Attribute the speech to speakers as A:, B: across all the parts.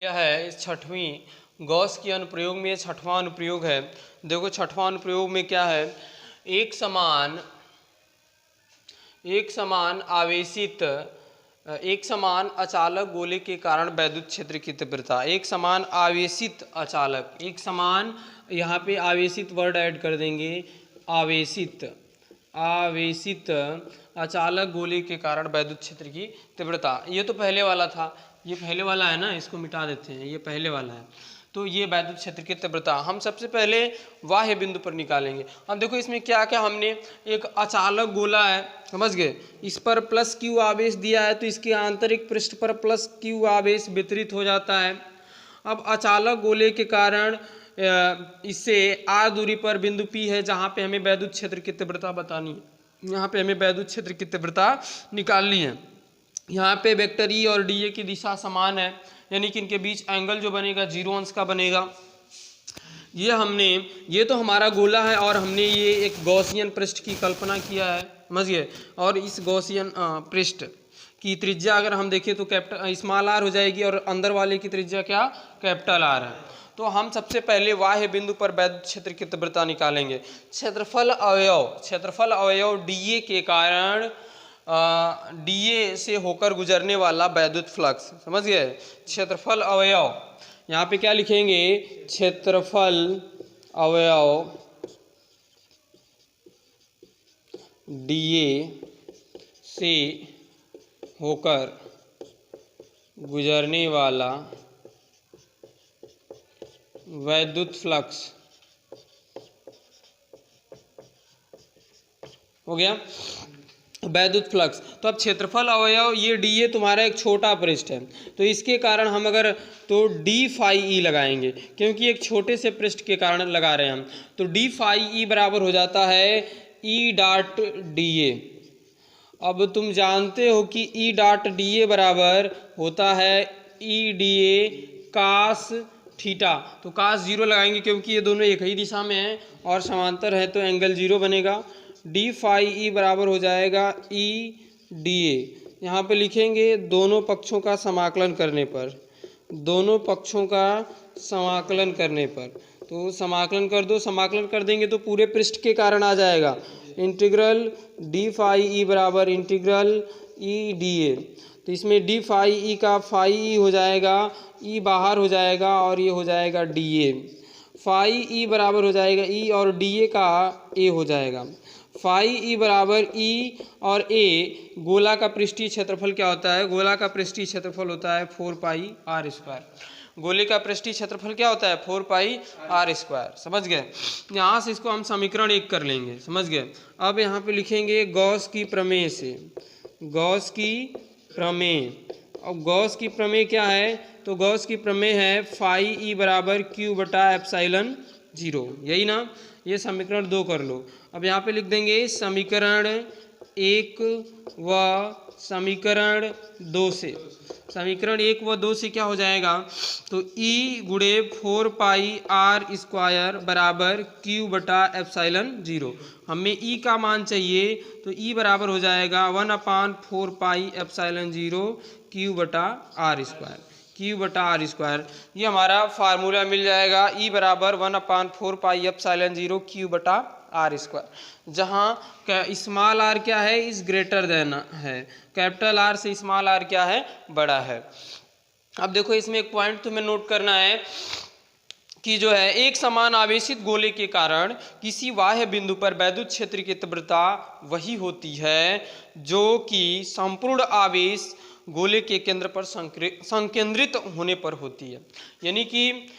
A: यह है इस छठवीं गॉस के अनुप्रयोग में छठवां अनुप्रयोग है। देखो छठवां अनुप्रयोग में क्या है, एक समान आवेशित एक समान अचालक गोले के कारण वैद्युत क्षेत्र की तीव्रता, एक समान आवेशित अचालक, एक समान, यहाँ पे आवेशित वर्ड ऐड कर देंगे, आवेशित अचालक गोले के कारण वैद्युत क्षेत्र की तीव्रता। ये तो पहले वाला था, ये पहले वाला है ना, इसको मिटा देते हैं, ये पहले वाला है। तो ये वैद्युत क्षेत्र की तीव्रता हम सबसे पहले बाह्य बिंदु पर निकालेंगे। अब देखो इसमें क्या क्या, हमने एक अचालक गोला है, समझ गए, इस पर प्लस क्यू आवेश दिया है, तो इसके आंतरिक पृष्ठ पर प्लस क्यू आवेश वितरित हो जाता है। अब अचालक गोले के कारण इससे आर दूरी पर बिंदु P है, जहाँ पे हमें वैद्युत क्षेत्र की तीव्रता बतानी है, यहाँ पे हमें वैद्युत क्षेत्र की तीव्रता निकालनी है। यहाँ पे वेक्टर E और dA की दिशा समान है, यानी कि इनके बीच एंगल जो बनेगा 0 अंश का बनेगा। ये तो हमारा गोला है और हमने ये एक गॉसियन पृष्ठ की कल्पना किया है, समझिए। और इस गॉसियन पृष्ठ की त्रिज्या अगर हम देखें तो कैपिटल स्मॉल r हो जाएगी, और अंदर वाले की त्रिज्या क्या, कैपिटल R है। तो हम सबसे पहले बाह्य बिंदु पर वैद्युत क्षेत्र की तीव्रता निकालेंगे। क्षेत्रफल अवयव dA के कारण dA से होकर गुजरने वाला वैद्युत फ्लक्स, समझ गए। क्षेत्रफल अवयव, यहाँ पे क्या लिखेंगे, क्षेत्रफल अवयव dA से होकर गुजरने वाला वैद्युत फ्लक्स, हो गया वैद्युत फ्लक्स। तो अब क्षेत्रफल अवयव ये dA तुम्हारा एक छोटा पृष्ठ है, तो इसके कारण हम अगर तो d फाई E लगाएंगे, क्योंकि एक छोटे से पृष्ठ के कारण लगा रहे हैं हम, तो d फाई E बराबर हो जाता है E डॉट dA। अब तुम जानते हो कि E डॉट dA बराबर होता है E dA कास थीटा, तो कास 0 लगाएंगे क्योंकि ये दोनों एक ही दिशा में हैं और समांतर है, तो एंगल 0 बनेगा। डी फाई ई बराबर हो जाएगा ई डी ए। यहाँ पे लिखेंगे दोनों पक्षों का समाकलन करने पर, तो समाकलन कर दो, समाकलन कर देंगे तो पूरे पृष्ठ के कारण आ जाएगा। इंटीग्रल डी फाई ई बराबर इंटीग्रल ई डी ए, तो इसमें डी फाई ई का फाई ई हो जाएगा, ई बाहर हो जाएगा और ये हो जाएगा डी ए। फाई ई बराबर हो जाएगा ई और डी ए का ए हो जाएगा। फाई ई बराबर ई और ए, गोला का पृष्ठीय क्षेत्रफल क्या होता है, गोला का पृष्ठीय क्षेत्रफल होता है 4 पाई आर स्क्वायर। गोले का पृष्ठीय क्षेत्रफल क्या होता है, 4 पाई आर स्क्वायर, समझ गए। यहाँ से इसको हम समीकरण 1 कर लेंगे, समझ गए। अब यहाँ पे लिखेंगे गॉस की प्रमेय से, गॉस की प्रमेय। अब गॉस की प्रमेय क्या है, तो गॉस की प्रमेय है फाई ई बराबर क्यू बटा एप्सिलॉन 0, यही ना। ये समीकरण 2 कर लो। अब यहाँ पे लिख देंगे समीकरण 1 व समीकरण 2 से, समीकरण 1 व 2 से क्या हो जाएगा, तो ई गुणे 4 पाई आर स्क्वायर बराबर क्यू बटा एप्सिलॉन 0। हमें ई का मान चाहिए, तो ई बराबर हो जाएगा 1/4 पाई एप्सिलॉन 0 क्यू बटा आर स्क्वायर, क्यू बटा आर स्क्वायर। ये हमारा फार्मूला मिल जाएगा, ई बराबर 1/4 पाई एप्सिलॉन 0 क्यू बटा आर स्क्वायर, जहाँ स्मॉल आर क्या है, इज ग्रेटर देन है, कैपिटल आर से स्मॉल आर क्या है, बड़ा है। अब देखो इसमें एक पॉइंट तुम्हें नोट करना है कि जो है एक समान आवेशित गोले के कारण किसी बाह्य बिंदु पर वैद्युत क्षेत्र की तीव्रता वही होती है जो कि संपूर्ण आवेश गोले के केंद्र पर संकेंद्रित होने पर होती है। यानी कि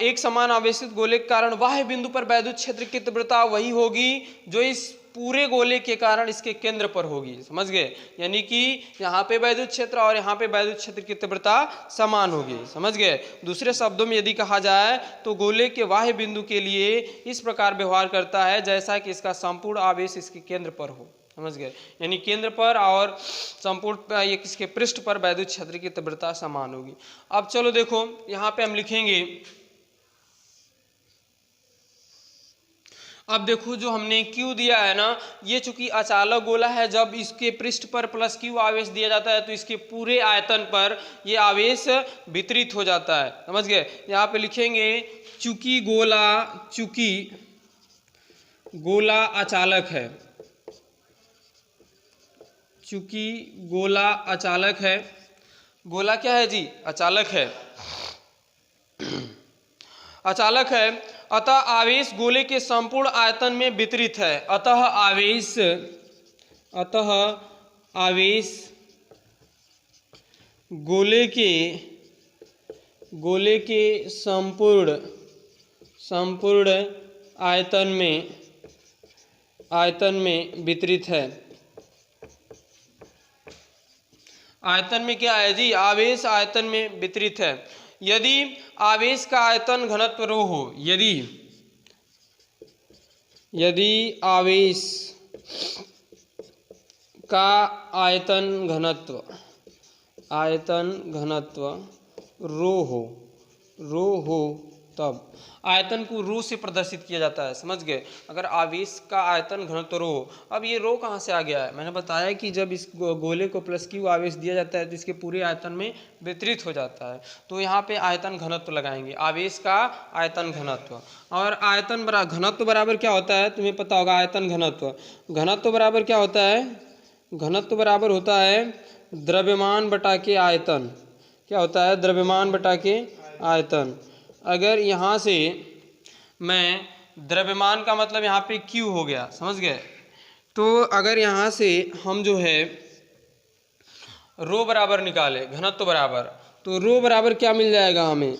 A: एक समान आवेशित गोले के कारण बाह्य बिंदु पर वैद्युत क्षेत्र की तीव्रता वही होगी जो इस पूरे गोले के कारण इसके केंद्र पर होगी, समझ गए। यानी कि यहाँ पे वैद्युत क्षेत्र और यहाँ पे वैद्युत क्षेत्र की तीव्रता समान होगी, समझ गए। दूसरे शब्दों में यदि कहा जाए तो गोले के बाह्य बिंदु के लिए इस प्रकार व्यवहार करता है जैसा कि इसका संपूर्ण आवेश इसके केंद्र पर हो, समझ गए। यानी केंद्र पर और संपूर्ण इसके पृष्ठ पर वैद्युत क्षेत्र की तीव्रता समान होगी। अब चलो देखो यहाँ पे हम लिखेंगे, अब देखो जो हमने Q दिया है ना, ये चूंकि अचालक गोला है, जब इसके पृष्ठ पर प्लस Q आवेश दिया जाता है तो इसके पूरे आयतन पर ये आवेश वितरित हो जाता है। समझ गए? यहाँ पे लिखेंगे चूंकि गोला अचालक है, चूंकि गोला अचालक है, गोला क्या है जी? अचालक है, अचालक है, अतः आवेश गोले के संपूर्ण आयतन में वितरित है। अतः आवेश गोले के संपूर्ण आयतन में वितरित है। आयतन में क्या है जी? आवेश आयतन में वितरित है। यदि आवेश का आयतन घनत्व रो हो, यदि आवेश का आयतन घनत्व रो हो तब आयतन को रो से प्रदर्शित किया जाता है। समझ गए? अगर आवेश का आयतन घनत्व रो हो, अब ये रो कहाँ से आ गया है? मैंने बताया कि जब इस गोले को प्लस Q आवेश दिया जाता है तो इसके पूरे आयतन में वितरित हो जाता है। तो यहाँ पे आयतन घनत्व लगाएंगे, आवेश का आयतन घनत्व। और आयतन घनत्व बराबर क्या होता है? तुम्हें पता होगा आयतन घनत्व बराबर क्या होता है? घनत्व बराबर होता है द्रव्यमान बटा के आयतन। क्या होता है? द्रव्यमान बटा के आयतन। अगर यहाँ से मैं द्रव्यमान का मतलब यहाँ पे Q हो गया, समझ गए? तो अगर यहाँ से हम जो है रो बराबर निकाले, घनत्व बराबर, तो रो बराबर क्या मिल जाएगा हमें?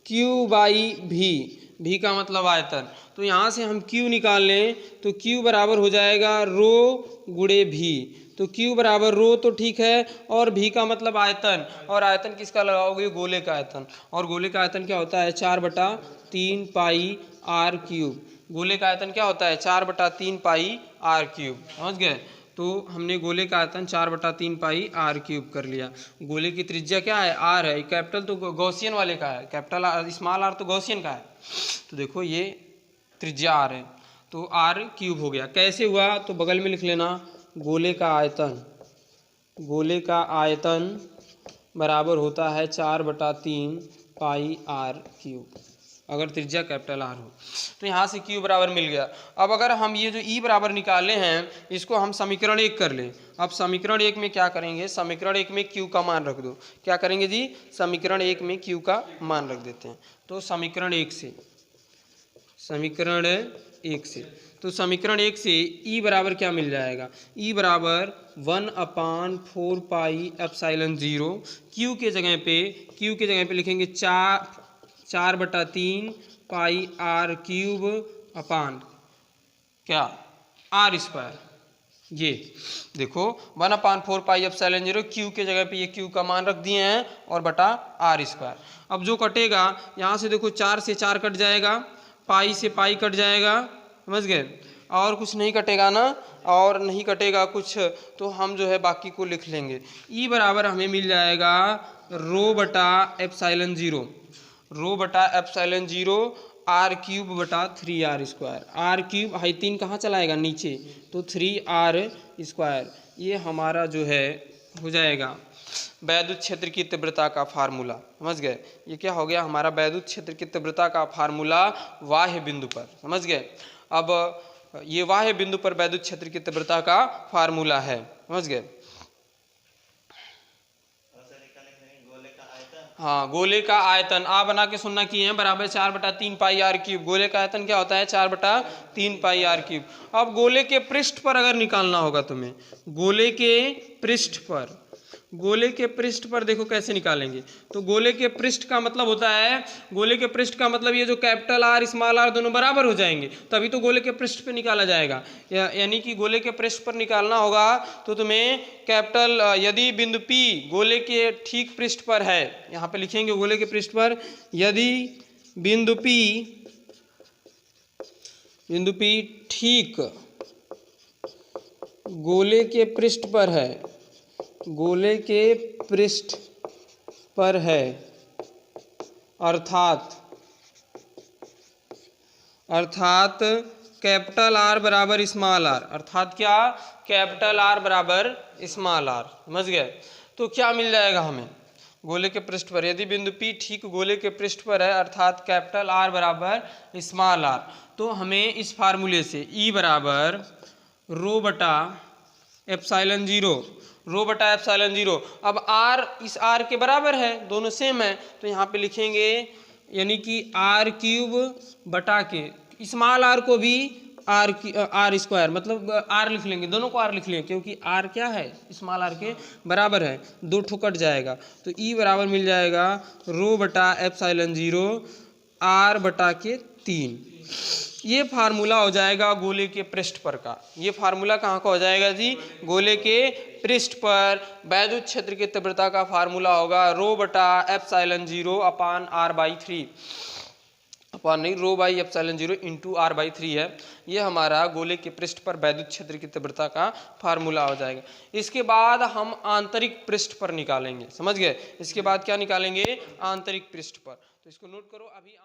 A: Q/V। V का मतलब आयतन। तो यहाँ से हम Q निकाल लें तो Q बराबर हो जाएगा रो गुणे V। तो Q बराबर रो तो ठीक है, और V का मतलब आयतन, और आयतन किसका लगाओगे? गोले का आयतन। और गोले का आयतन क्या होता है? 4/3 पाई r क्यूब। गोले का आयतन क्या होता है? 4/3 पाई r क्यूब। समझ गए? तो हमने गोले का आयतन 4/3 पाई r क्यूब कर लिया। गोले की त्रिज्या क्या है? r है। कैपिटल तो गॉसियन वाले का है, कैपिटल स्मॉल r तो गॉसियन का है। तो देखो ये त्रिज्या r है, तो r क्यूब हो गया। कैसे हुआ? तो बगल में लिख लेना, गोले का आयतन बराबर होता है 4/3 पाई r क्यूब, अगर त्रिज्या कैपिटल R हो। तो यहाँ से Q बराबर मिल गया। अब अगर हम ये जो E बराबर निकाले हैं, इसको हम समीकरण 1 कर लें। अब समीकरण 1 में क्या करेंगे? समीकरण 1 में Q का मान रख दो। क्या करेंगे जी? समीकरण 1 में Q का मान रख देते हैं। तो समीकरण 1 से तो समीकरण 1 से E बराबर क्या मिल जाएगा? E बराबर 1/4 पाई एप्सिलॉन 0। Q के जगह पे लिखेंगे 4/3 पाई r क्यूब अपान क्या? r square. ये देखो 1/4 पाई एप्सिलॉन 0, Q के जगह पे ये Q का मान रख दिए हैं, और बटा r स्क्वायर। अब जो कटेगा यहाँ से देखो 4 से 4 कट जाएगा, पाई से पाई कट जाएगा। समझ गए? और कुछ नहीं कटेगा ना, और नहीं कटेगा कुछ, तो हम जो है बाकी को लिख लेंगे। E बराबर हमें मिल जाएगा रो बटा एप्सिलॉन 0 r क्यूब बटा 3r square. r cube high 3 कहाँ चलाएगा? नीचे, तो 3r स्क्वायर। ये हमारा जो है हो जाएगा वैद्युत क्षेत्र की तीव्रता का फार्मूला। समझ गए? ये क्या हो गया? हमारा वैद्युत क्षेत्र की तीव्रता का फार्मूला बाह्य बिंदु पर। समझ गए? अब ये बाह्य बिंदु पर वैद्युत क्षेत्र की तीव्रता का फार्मूला है। समझ गए? हाँ, गोले का आयतन आ बना के सुनना किए हैं, बराबर 4/3 पाई r क्यूब। गोले का आयतन क्या होता है? 4/3 पाई r क्यूब। अब गोले के पृष्ठ पर अगर निकालना होगा तुम्हें, गोले के पृष्ठ पर देखो कैसे निकालेंगे। तो गोले के पृष्ठ का मतलब होता है, गोले के पृष्ठ का मतलब ये जो कैपिटल R स्मॉल r दोनों बराबर हो जाएंगे, तभी तो गोले के पृष्ठ पे निकाला जाएगा। यानी कि गोले के पृष्ठ पर निकालना होगा तो तुम्हें कैपिटल, यदि बिंदु P गोले के ठीक पृष्ठ पर है, यहाँ पे लिखेंगे गोले के पृष्ठ पर, यदि बिंदु P ठीक गोले के पृष्ठ पर है, अर्थात कैपिटल आर बराबर स्मॉल आर, अर्थात क्या, कैपिटल आर बराबर स्मॉल आर, समझ गए। तो क्या मिल जाएगा हमें गोले के पृष्ठ पर, यदि बिंदु P ठीक गोले के पृष्ठ पर है अर्थात कैपिटल आर बराबर स्मॉल आर, तो हमें इस फार्मूले से E बराबर रो बटा एप्सिलॉन जीरो, रो बटा एप्सिलॉन जीरो। अब R इस R के बराबर है, दोनों सेम है, तो यहाँ पे लिखेंगे यानी कि R क्यूब बटा के स्मॉल r को भी आर स्क्वायर, मतलब R लिख लेंगे, दोनों को R लिख लेंगे क्योंकि R क्या है, स्मॉल r के बराबर है, दो ठो कट जाएगा, तो E बराबर मिल जाएगा रो बटा एप्सिलॉन जीरो R बटा के 3। ये फार्मूला हो जाएगा गोले के पृष्ठ पर का। ये फार्मूला कहाँ का हो जाएगा जी, गोले के पृष्ठ पर वैद्युत क्षेत्र की तीव्रता का फार्मूला होगा रो बटा एप्सिलॉन जीरो अपान r/3, अपान नहीं, rho by epsilon zero into r/3 है। ये हमारा गोले के पृष्ठ पर वैद्युत क्षेत्र की तीव्रता का फार्मूला हो जाएगा। इसके बाद हम आंतरिक पृष्ठ पर निकालेंगे, समझ गए। इसके बाद क्या निकालेंगे, आंतरिक पृष्ठ पर। तो इसको नोट करो अभी।